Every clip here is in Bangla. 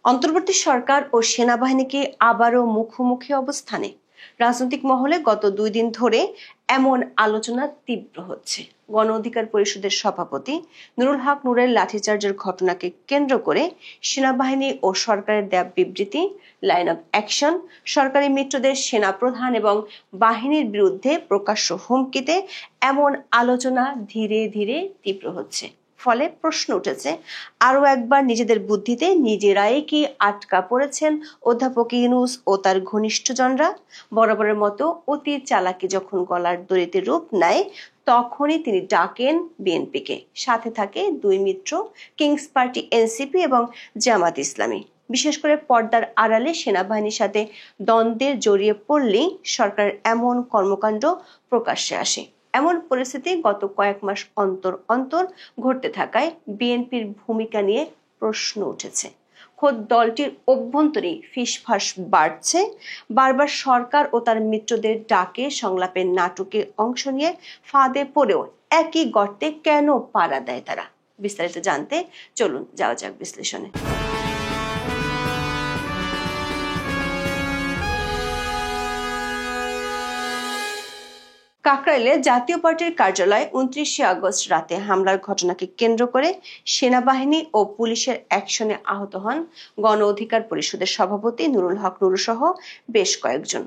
অন্তর্বর্তী সরকার ও সেনাবাহিনীকে আবারও মুখোমুখি অবস্থানে রাজনৈতিক মহলে গত 2 দিন ধরে এমন আলোচনা তীব্র হচ্ছে। গণ অধিকার পরিষদের সভাপতি নুরুল হক নূরের লাঠিচার্জের ঘটনাকে কেন্দ্র করে সেনাবাহিনী ও সরকারের দেয়া বিবৃতি, লাইন অব অ্যাকশন, সরকারি মিত্রদের সেনাপ্রধান এবং বাহিনীর বিরুদ্ধে প্রকাশ্য হুমকিতে এমন আলোচনা ধীরে ধীরে তীব্র হচ্ছে। ফলে প্রশ্ন উঠেছে, আরও একবার নিজেদের বুদ্ধিতে নিজেরাই কি আটকা পড়েছেন অধ্যাপক ইউনূস ও তার ঘনিষ্ঠজনরা? বরাবরের মতো অতি চালাকি যখন গলার দড়িতে রূপ নেয়, তখনই তিনি ডাকেন বিএনপিকে, সাথে থাকে 2 মিত্র কিংস পার্টি এনসিপি এবং জামাত ইসলামী। বিশেষ করে পর্দার আড়ালে সেনাবাহিনীর সাথে দ্বন্দ্বে জড়িয়ে পড়লেই সরকারের এমন কর্মকাণ্ড প্রকাশ্যে আসে। এমন পরিস্থিতি গত কয়েক মাস অন্তর অন্তর ঘটতে থাকায় বিএনপির ভূমিকা নিয়ে প্রশ্ন উঠেছে। খোদ দলটির অভ্যন্তরেই ফিসফাস বাড়ছে। বারবার সরকার ও তার মিত্রদের ডাকে সংলাপের নাটকে অংশ নিয়ে ফাঁদে পড়েও একই গর্তে কেন পাড়া দেয় তারা? বিস্তারিত জানতে চলুন যাওয়া যাক বিশ্লেষণে। কাকরাইলে জাতীয় পার্টির কার্যালয়ে 29 আগস্ট রাতে হামলার ঘটনাকে কেন্দ্র করে সেনাবাহিনী ও পুলিশের অ্যাকশনে আহত হন গণ অধিকার পরিষদের সভাপতি নুরুল হক নূর সহ বেশ কয়েকজন।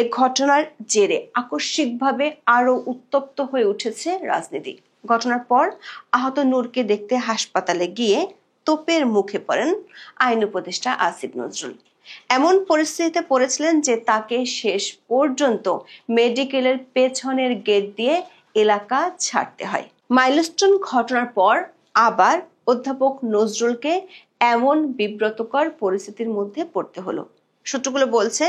এ ঘটনার জেরে আকস্মিকভাবে আরও উত্তপ্ত হয়ে উঠেছে রাজনীতি। ঘটনার পর আহত নূরকে দেখতে হাসপাতালে গিয়ে তোপের মুখে পড়েন আইন উপদেষ্টা আসিফ নজরুল। এমন পরিস্থিতিতে পড়েছিলেন যে তাকে শেষ পর্যন্ত মেডিকেলের পেছনের গেট দিয়ে এলাকা ছাড়তে হয়। মাইলস্টোন ঘটনার পর আবার অধ্যাপক নজরুলকে এমন বিব্রতকর পরিস্থিতির মধ্যে পড়তে হলো। সূত্রগুলো বলছে,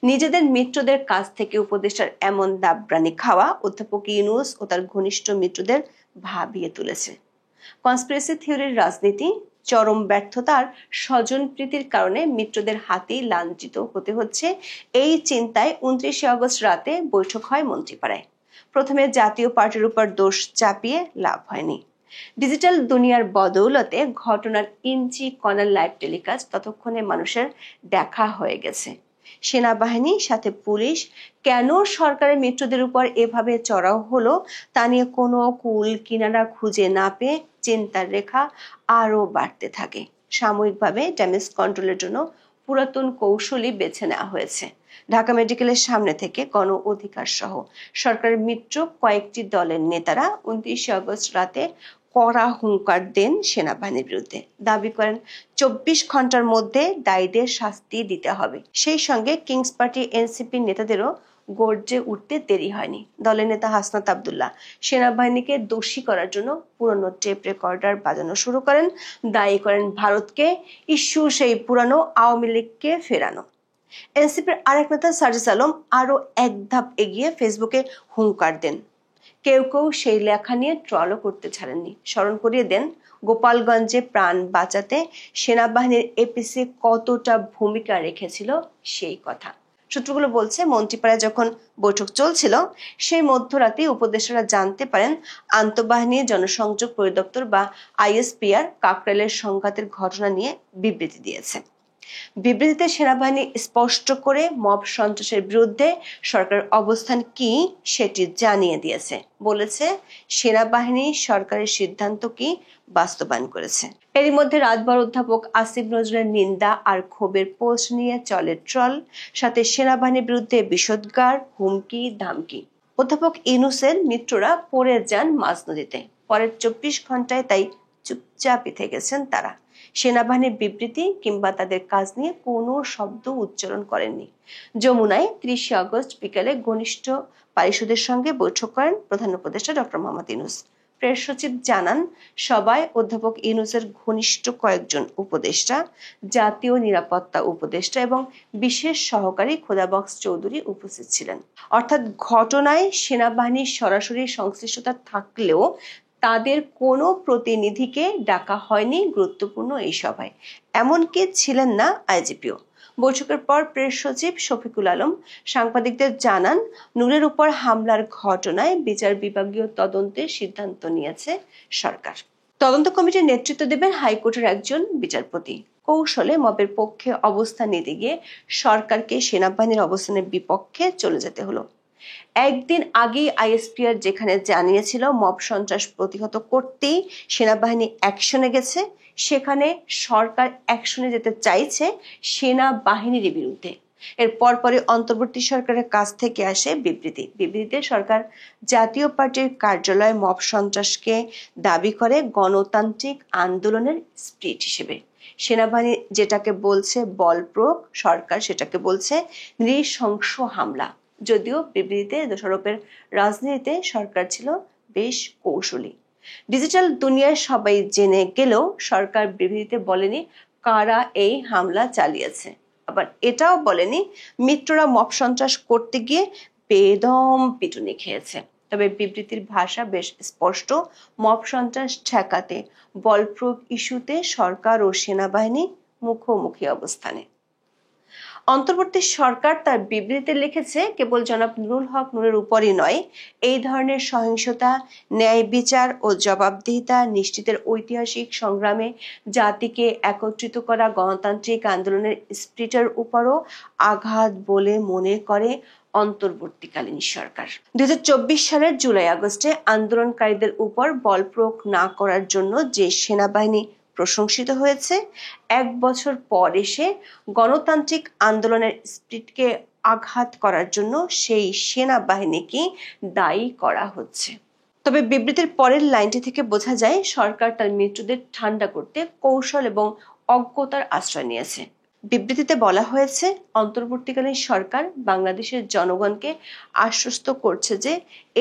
নিজেদের মিত্রদের কাছ থেকে উপদেষ্টার এমন দাবরানি খাওয়া অধ্যাপক ইউনূস ও তার ঘনিষ্ঠ মিত্রদের ভাবিয়ে তুলেছে। কনস্পিরেসি থিওরির রাজনীতি, চরম ব্যর্থতার স্বজনপ্রীতির কারণে মিত্রদের হাতেই লাঞ্ছিত হতে হচ্ছে, এই চিন্তায় 29 আগস্ট রাতে বৈঠক হয় মন্ত্রীপাড়ায়। প্রথমে জাতীয় পার্টির উপর দোষ চাপিয়ে লাভ হয়নি। ডিজিটাল দুনিয়ার বদৌলতে ঘটনার ইঞ্চি কণার লাইভ টেলিকাস্ট ততক্ষণে মানুষের দেখা হয়ে গেছে। সেনাবাহিনী সাথে পুলিশ কেন সরকারের মিত্রদের উপর এভাবে চড়াও হলো তা নিয়ে কোনো কুল কিনারা খুঁজে না পেয়ে চিন্তার রেখা আরো বাড়তে থাকে। সাময়িকভাবে ড্যামেজ কন্ট্রোলের জন্য পুরাতন কৌশলই বেছে নেওয়া হয়েছে। ঢাকা মেডিকেলের সামনে থেকে গণ অধিকার সহ সরকারের মিত্র কয়েকটি দলের নেতারা 29 আগস্ট রাতে কড়া হুঙ্কার দেন সেনাবাহিনীর বিরুদ্ধে। দাবি করেন 24 ঘন্টার মধ্যে দায়ীদের শাস্তি দিতে হবে। সেই সঙ্গে কিংস পার্টি এনসিপির নেতাদেরও গর্জে উঠতে দেরি হয়নি। দলের নেতা হাসনাত আব্দুল্লাহ সেনাবাহিনীকে দোষী করার জন্য পুরনো টেপ রেকর্ডার বাজানো শুরু করেন, দায়ী করেন ভারতকে, ইস্যু সেই পুরানো আওয়ামী লীগকে ফেরানো। এনসিপির আরেক নেতা সার্জিস আলম আরো এক ধাপ এগিয়ে ফেসবুকে হুঙ্কার দেন। কেউ কেউ সেই লেখা নিয়ে ট্রলও করতে ছাড়েননি। স্মরণ করিয়ে দেন গোপালগঞ্জে প্রাণ বাঁচাতে সেনাবাহিনীর এপিসি কতটা ভূমিকা রেখেছিল সেই কথা। সূত্রগুলো বলছে, মন্ত্রীপাড়ায় যখন বৈঠক চলছিল সেই মধ্যরাতে উপদেষ্টারা জানতে পারেন আন্তঃবাহিনী জনসংযোগ পরিদপ্তর বা আইএসপিআর কাকরাইলের সংঘাতের ঘটনা নিয়ে বিবৃতি দিয়েছে। বিবৃতিতে সেনাবাহিনী স্পষ্ট করে মব সন্ত্রাসের বিরুদ্ধে সরকারের অবস্থান কি সেটি জানিয়ে দিয়েছে। বলেছে সেনাবাহিনী সরকারের সিদ্ধান্ত কি বাস্তবায়ন করেছে। এরই মধ্যে রাতভর অধ্যাপক আসিফ নজরুলের নিন্দা আর ক্ষোভের পোস্ট নিয়ে চলে ট্রল, সাথে সেনাবাহিনীর বিরুদ্ধে বিষোদ্গার, হুমকি ধামকি। অধ্যাপক ইউনূসের মিত্ররা পড়ে যান মাঝ নদীতে। পরের 24 ঘন্টায় তাই চুপচাপই থেকেছেন তারা। সেনাবাহিনীর বিবৃতি কিংবা তাদের কাজ নিয়ে কোনো শব্দ উচ্চারণ করেননি। যমুনায় 30 আগস্ট বিকেলে ঘনিষ্ঠ পরিষদের সঙ্গে বৈঠক করেন প্রধান উপদেষ্টা ডক্টর মোহাম্মদ ইউনূস। প্রেস সচিব জানান, সবাই অধ্যাপক ইউনূসের ঘনিষ্ঠ কয়েকজন উপদেষ্টা, জাতীয় নিরাপত্তা উপদেষ্টা এবং বিশেষ সহকারী খোদাবক্স চৌধুরী উপস্থিত ছিলেন। অর্থাৎ ঘটনায় সেনাবাহিনীর সরাসরি সংশ্লিষ্টতা থাকলেও তাদের কোনো প্রতিনিধিকে ডাকা হয়নি গুরুত্বপূর্ণ এই সভায়। এমনকি ছিলেন না আইজিপিও। বৈঠকের পর প্রেস সচিব শফিকুল আলম সাংবাদিকদের জানান, নূরের উপর হামলার ঘটনায় বিচার বিভাগীয় তদন্তের সিদ্ধান্ত নিয়েছে সরকার। তদন্ত কমিটির নেতৃত্ব দেবেন হাইকোর্টের একজন বিচারপতি। কৌশলে মবের পক্ষে অবস্থান নিতে গিয়ে সরকারকে সেনাবাহিনীর অবস্থানের বিপক্ষে চলে যেতে হলো। একদিন আগেই আইএসপিআর যেখানে জানিয়েছিল মব সন্ত্রাস প্রতিহত করতেই সেনাবাহিনী অ্যাকশনে গেছে, সেখানে সরকার অ্যাকশনে যেতে চাইছে সেনাবাহিনীর বিরুদ্ধে। এর পরপরই অন্তর্বর্তী সরকারের কাছ থেকে আসে বিবৃতিতে সরকার জাতীয় পার্টির কার্যালয়ে মব সন্ত্রাসকে দাবি করে গণতান্ত্রিক আন্দোলনের স্পিরিট হিসেবে। সেনাবাহিনী যেটাকে বলছে বল প্রয়োগ, সরকার সেটাকে বলছে নৃশংস হামলা। যদিও বিবৃতিতে দোষারোপের রাজনীতিতে সরকার ছিল বেশ কৌশলী। ডিজিটাল দুনিয়ায় সবাই জেনে গেলেও সরকার বিবৃতিতে বলেনি কারা এই হামলা চালিয়েছে, আবার এটাও বলেনি মিত্ররা মব সন্ত্রাস করতে গিয়ে বেদম পিটুনি খেয়েছে। তবে বিবৃতির ভাষা বেশ স্পষ্ট, মব সন্ত্রাস ঠেকাতে বল প্রয়োগ ইস্যুতে সরকার ও সেনাবাহিনী মুখোমুখি অবস্থানে। অন্তর্বর্তী সরকার তার বিবৃতিতে লিখেছে কেবল জনাব নুরুল হক নূরের উপরই নয়, এই ধরনের সহিংসতা, ন্যায় বিচার ও জবাবদিহিতা নিশ্চিতের ঐতিহাসিক সংগ্রামে জাতিকে একত্রিত করা গণতান্ত্রিক আন্দোলনের স্পিরিটের উপরও আঘাত বলে মনে করে অন্তর্বর্তীকালীন সরকার। 2024 সালের জুলাই আগস্টে আন্দোলনকারীদের উপর বল প্রয়োগ না করার জন্য যে সেনাবাহিনী প্রশংসিত হয়েছে, এক বছর পর এসে গণতান্ত্রিক আন্দোলনের স্পিরিটকে আঘাত করার জন্য সেই সেনাবাহিনীকে দায়ী করা হচ্ছে। তবে বিবৃতির পরের লাইনটি থেকে বোঝা যায় সরকার তার মিত্রদের ঠান্ডা করতে কৌশল এবং অজ্ঞতার আশ্রয় নিয়েছে। বিবৃতিতে বলা হয়েছে অন্তর্বর্তীকালীন সরকার বাংলাদেশের জনগণকে আশ্বস্ত করছে যে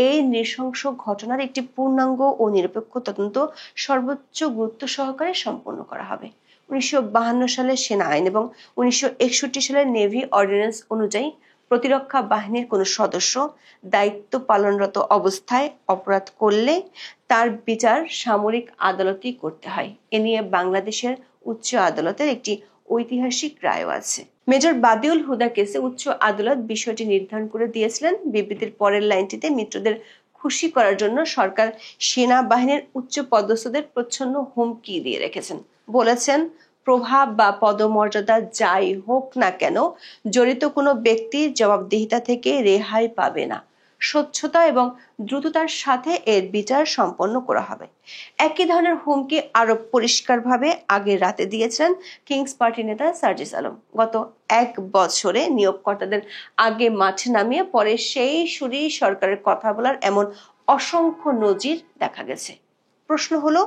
এই নৃশংস ঘটনার একটি পূর্ণাঙ্গ ও নিরপেক্ষ তদন্ত সর্বোচ্চ গুরুত্ব সহকারে সম্পন্ন করা হবে। 1952 সালের সেনা আইন এবং 1961 সালের নেভি অর্ডিন্যান্স অনুযায়ী প্রতিরক্ষা বাহিনীর কোনো সদস্য দায়িত্ব পালনরত অবস্থায় অপরাধ করলে তার বিচার সামরিক আদালতেই করতে হয়। এ নিয়ে বাংলাদেশের উচ্চ আদালতের একটি ঐতিহাসিক রায়ও আছে। মেজর বাদিউল হুদা কেসে উচ্চ আদালত বিষয়টি নির্ধারণ করে দিয়েছিলেন। বিবৃতির পরের লাইনটিতে মিত্রদের খুশি করার জন্য সরকার সেনাবাহিনীর উচ্চ পদস্থদের প্রচ্ছন্ন হুমকি দিয়ে রেখেছেন। বলেছেন প্রভাব বা পদমর্যাদা যাই হোক না কেন জড়িত কোনো ব্যক্তি জবাবদিহিতা থেকে রেহাই পাবে না। স্বচ্ছতা এবং দ্রুততার সাথে এর বিচার সম্পন্ন করা হবে। একই ধরনের হুমকি আরো পরিষ্কারভাবে আগের রাতে দিয়েছিলেন কিংস পার্টি নেতা সার্জিস আলম। গত এক বছরে নিয়োগকর্তাদের আগে মাঠে নামিয়ে পরে সেই সুরেই সরকারের কথা বলার এমন অসংখ্য নজির দেখা গেছে। প্রশ্ন হলো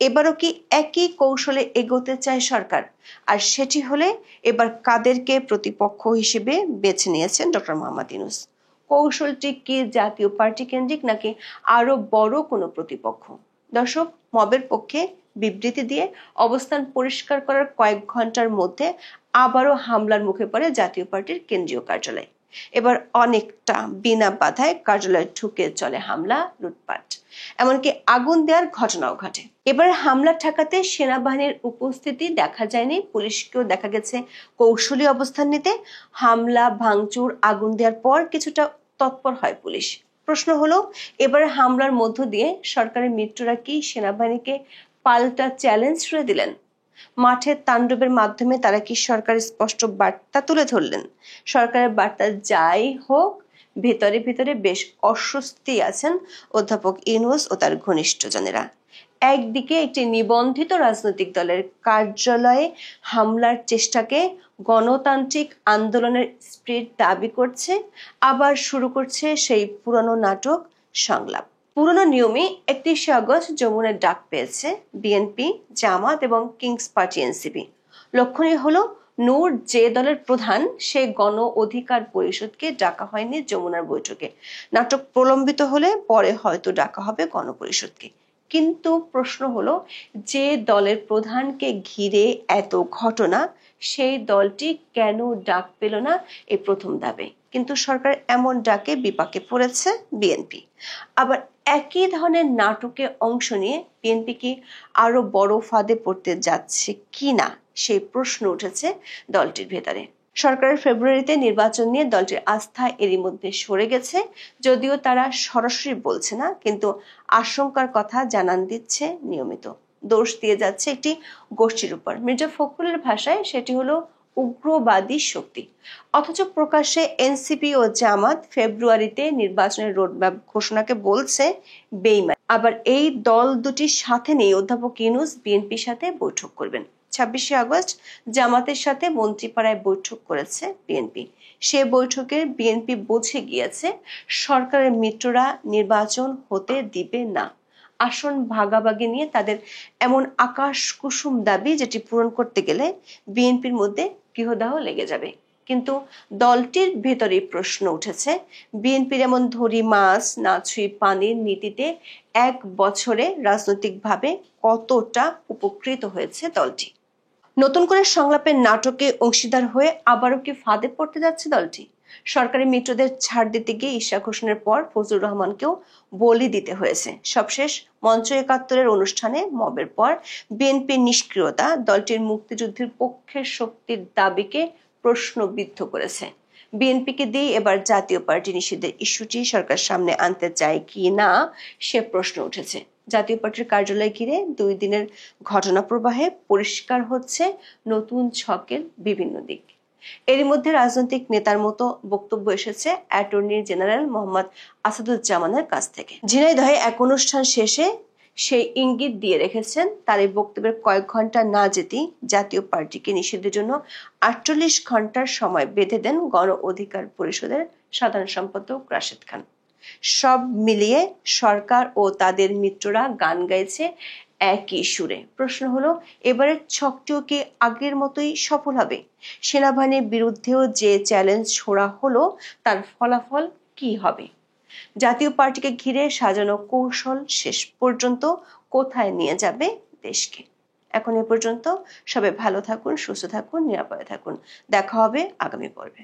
এবারও কি একই কৌশলে এগোতে চায় সরকার? আর সেটি হলে এবার কাদেরকে প্রতিপক্ষ হিসেবে বেছে নিয়েছেন ডক্টর মোহাম্মদ ইউনূস? কৌশলটি কি জাতীয় পার্টি কেন্দ্রিক নাকি আরো বড় কোনো প্রতিপক্ষ? দর্শক, মবের পক্ষে বিবৃতি দিয়ে অবস্থান পরিষ্কার করার কয়েক ঘন্টার মধ্যে আবারও হামলার মুখে পড়ে জাতীয় পার্টির কেন্দ্রীয় কার্যালয়। এবার অনেকটা বিনা বাধায় কার্যালয়ে ঢুকে চলে হামলা, লুটপাট, এমনকি আগুন দেওয়ার ঘটনাও ঘটে। এবার হামলা ঠেকাতে সেনাবাহিনীর উপস্থিতি দেখা যায়নি, পুলিশকেও দেখা গেছে কৌশলী অবস্থান নিতে। হামলা, ভাঙচুর, আগুন দেওয়ার পর কিছুটা তৎপর হয় পুলিশ। প্রশ্ন হলো এবার হামলার মধ্য দিয়ে সরকারের মিত্ররা কি সেনাবাহিনীকে পাল্টা চ্যালেঞ্জ ছুড়ে দিলেন? মাঠের তাণ্ডবের মাধ্যমে তারা কি সরকারের স্পষ্ট বার্তা তুলে ধরলেন? সরকারের বার্তা যাই হোক, ভেতরে ভেতরে বেশ অস্বস্তি আছেন অধ্যাপক ইউনূস ও তার ঘনিষ্ঠজনেরা। একদিকে একটি নিবন্ধিত রাজনৈতিক দলের কার্যালয়ে হামলার চেষ্টাকে গণতান্ত্রিক আন্দোলনের স্পিরিট দাবি করছে, আবার শুরু করছে সেই পুরনো নাটক, সংলাপ। পুরনো নিয়মে 31শে আগস্ট যমুনার ডাক পেয়েছে বিএনপি, জামাত এবং কিংস পার্টি এনসিপি। লক্ষণীয় হলো নূর যে দলের প্রধান, সে গণ অধিকার পরিষদকে ডাকা হয়নি যমুনার বৈঠকে। নাটক প্রলম্বিত হলে পরে হয়তো ডাকা হবে গণপরিষদকে। কিন্তু প্রশ্ন হলো যে দলের প্রধানকে ঘিরে এত ঘটনা, সেই দলটি কেন ডাক পেল না এই প্রথম দাবি। কিন্তু সরকার এমন ডাকে বিপাকে পড়েছে বিএনপি। আবার একই ধরনের নাটকে অংশ নিয়ে বিএনপি কি আরো বড় ফাঁদে পড়তে যাচ্ছে কিনা সেই প্রশ্ন উঠেছে দলটির ভেতরে। সরকারের ফেব্রুয়ারিতে নির্বাচন নিয়ে দলটির আস্থা এরই মধ্যে সরে গেছে, যদিও তারা সরাসরি বলছে না, কিন্তু আশঙ্কার কথা জানান দিচ্ছে নিয়মিত। দোষ দিয়ে যাচ্ছে একটি গোষ্ঠীর উপর। মির্জা ফখরুলের ভাষায় সেটি হলো উগ্রবাদী শক্তি। অথচ প্রকাশ্যে এনসিপি ও জামাত ফেব্রুয়ারিতে নির্বাচনের রোডম্যাপ ঘোষণাকে বলছে বেইমান। আবার এই দল দুটির সাথে নিয়ে অধ্যাপক ইউনূস বিএনপির সাথে বৈঠক করবেন। 26শে আগস্ট জামাতের সাথে মন্ত্রীপাড়ায় বৈঠক করেছে বিএনপি। সে বৈঠকে বিএনপি বুঝে গিয়েছে সরকারের মিত্ররা নির্বাচন হতে দিবে না। আসন ভাগাভাগি নিয়ে তাদের এমন আকাশ কুসুম দাবি, যেটি পূরণ করতে গেলে বিএনপির মধ্যে গৃহদাহ লেগে যাবে। কিন্তু দলটির ভেতরে প্রশ্ন উঠেছে, বিএনপির এমন ধরি মাছ না ছুঁই পানির নীতিতে 1 বছরে রাজনৈতিকভাবে কতটা উপকৃত হয়েছে দলটি। নতুন করে সংলাপের নাটকে অংশীদার হয়ে আবারও কি ফাঁদে পড়তে যাচ্ছে দলটি? সরকারি মিত্রদের ছাড় দিতে গিয়ে ইশরাক হোসেনের পর ফজলুর রহমানকেও বলি দিতে হয়েছে। সবশেষ মঞ্চ ৭১-এর অনুষ্ঠানে মবের পর বিএনপির নিষ্ক্রিয়তা দলটির মুক্তিযুদ্ধের পক্ষের শক্তির দাবিকে প্রশ্নবিদ্ধ করেছে। বিএনপিকে দিয়ে এবার জাতীয় পার্টি নিষিদ্ধের ইস্যুটি সরকার সামনে আনতে চায় কি না সে প্রশ্ন উঠেছে। জাতীয় পার্টির কার্যালয় ঘিরে 2 দিনের ঘটনা প্রবাহে পরিষ্কার হচ্ছে নতুন ছকের বিভিন্ন দিক। এরই মধ্যে রাজনৈতিক নেতার মতো বক্তব্য এসেছে অ্যাটর্নি জেনারেল মোহাম্মদ আসাদুজ্জামানের কাছ থেকে। ঝিনাইদহে এক অনুষ্ঠান শেষে সেই ইঙ্গিত দিয়ে রেখেছেন, তার এই বক্তব্যের কয়েক ঘন্টা না যেতেই জাতীয় পার্টিকে নিষিদ্ধের জন্য 48 ঘন্টার সময় বেঁধে দেন গণ অধিকার পরিষদের সাধারণ সম্পাদক রাশেদ খান। সব মিলিয়ে সরকার ও তাদের মিত্ররা গান গাইছে একই সুরে। প্রশ্ন হলো, এবারের ছকটিও কি আগের মতোই সফল হবে? সেনাবাহিনীর বিরুদ্ধেও যে চ্যালেঞ্জ ছোড়া হলো, তার ফলাফল কি হবে? জাতীয় পার্টিকে ঘিরে সাজানো কৌশল শেষ পর্যন্ত কোথায় নিয়ে যাবে দেশকে? এখন এ পর্যন্ত। সবাই ভালো থাকুন, সুস্থ থাকুন, নিরাপদে থাকুন। দেখা হবে আগামী পর্বে।